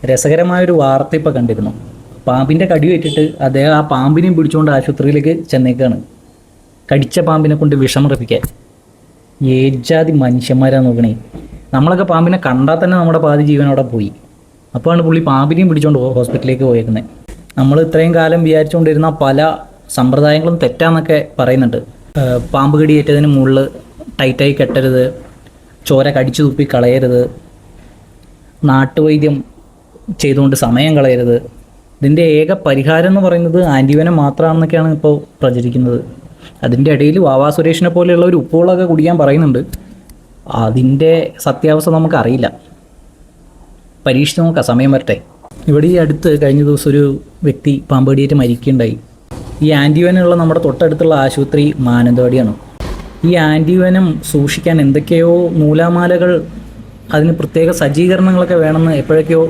രസകരമായൊരു വാർത്ത ഇപ്പോൾ കണ്ടിരുന്നു. പാമ്പിൻ്റെ കടി വെച്ചിട്ട് അദ്ദേഹം ആ പാമ്പിനെയും പിടിച്ചുകൊണ്ട് ആശുപത്രിയിലേക്ക് ചെന്നേക്കാണ്. കടിച്ച പാമ്പിനെ കൊണ്ട് വിഷമറിപ്പിക്കാൻ. ഏജാതി മനുഷ്യന്മാരാ നോക്കണേ. നമ്മളൊക്കെ പാമ്പിനെ കണ്ടാൽ തന്നെ നമ്മുടെ പാതി ജീവൻ അവിടെ പോയി. അപ്പോഴാണ് പുള്ളി പാമ്പിനെയും പിടിച്ചുകൊണ്ട് ഹോസ്പിറ്റലിലേക്ക് പോയേക്കുന്നത്. നമ്മൾ ഇത്രയും കാലം വിചാരിച്ചുകൊണ്ടിരുന്ന പല സമ്പ്രദായങ്ങളും തെറ്റാന്നൊക്കെ പറയുന്നുണ്ട്. പാമ്പ് കടിയേറ്റതിന് മുകളിൽ ടൈറ്റായി കെട്ടരുത്, ചോര കടിച്ചു തുപ്പി കളയരുത്, നാട്ടുവൈദ്യം ചെയ്തുകൊണ്ട് സമയം കളയരുത്. ഇതിൻ്റെ ഏക പരിഹാരം എന്ന് പറയുന്നത് ആൻറ്റിവെനം മാത്രമാണെന്നൊക്കെയാണ് ഇപ്പോൾ പ്രചരിക്കുന്നത്. അതിൻ്റെ ഇടയിൽ വാവാ സുരേഷിനെ പോലെയുള്ള ഒരു ഉപ്പുകളൊക്കെ കുടിക്കാൻ പറയുന്നുണ്ട്. അതിൻ്റെ സത്യാവസ്ഥ നമുക്കറിയില്ല. പരീക്ഷിച്ച് നോക്കാം, സമയം വരട്ടെ. ഇവിടെ ഈ അടുത്ത് കഴിഞ്ഞ ദിവസം ഒരു വ്യക്തി പാമ്പ് കടിയേറ്റ് മരിക്കുകയുണ്ടായി. ഈ ആൻറ്റിവെനുള്ള നമ്മുടെ തൊട്ടടുത്തുള്ള ആശുപത്രി മാനന്തവാടിയാണ്. ഈ ആൻറ്റിവെനം സൂക്ഷിക്കാൻ എന്തൊക്കെയോ നൂലാമാലകൾ, അതിന് പ്രത്യേക സജ്ജീകരണങ്ങളൊക്കെ വേണമെന്ന് എപ്പോഴൊക്കെയോ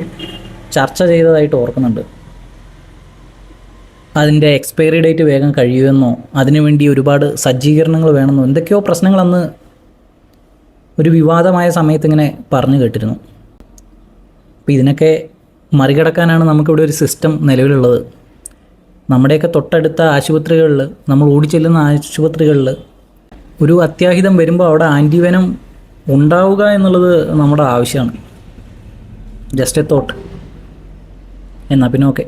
ചർച്ച ചെയ്തതായിട്ട് ഓർക്കുന്നുണ്ട്. അതിൻ്റെ എക്സ്പയറി ഡേറ്റ് വേഗം കഴിയുമെന്നോ അതിനുവേണ്ടി ഒരുപാട് സജ്ജീകരണങ്ങൾ വേണമെന്നോ എന്തൊക്കെയോ പ്രശ്നങ്ങൾ അന്ന് ഒരു വിവാദമായ സമയത്ത് ഇങ്ങനെ പറഞ്ഞു കേട്ടിരുന്നു. അപ്പോൾ ഇതിനൊക്കെ മറികടക്കാനാണ് നമുക്കിവിടെ ഒരു സിസ്റ്റം നിലവിലുള്ളത്. നമ്മുടെയൊക്കെ തൊട്ടടുത്ത ആശുപത്രികളിൽ, നമ്മൾ ഓടിച്ചെല്ലുന്ന ആശുപത്രികളിൽ ഒരു അത്യാഹിതം വരുമ്പോൾ അവിടെ ആൻറ്റിവെനം ഉണ്ടാവുക എന്നുള്ളത് നമ്മുടെ ആവശ്യമാണ്. Just A thought. എന്നാൽ പിന്നെ ഓക്കെ.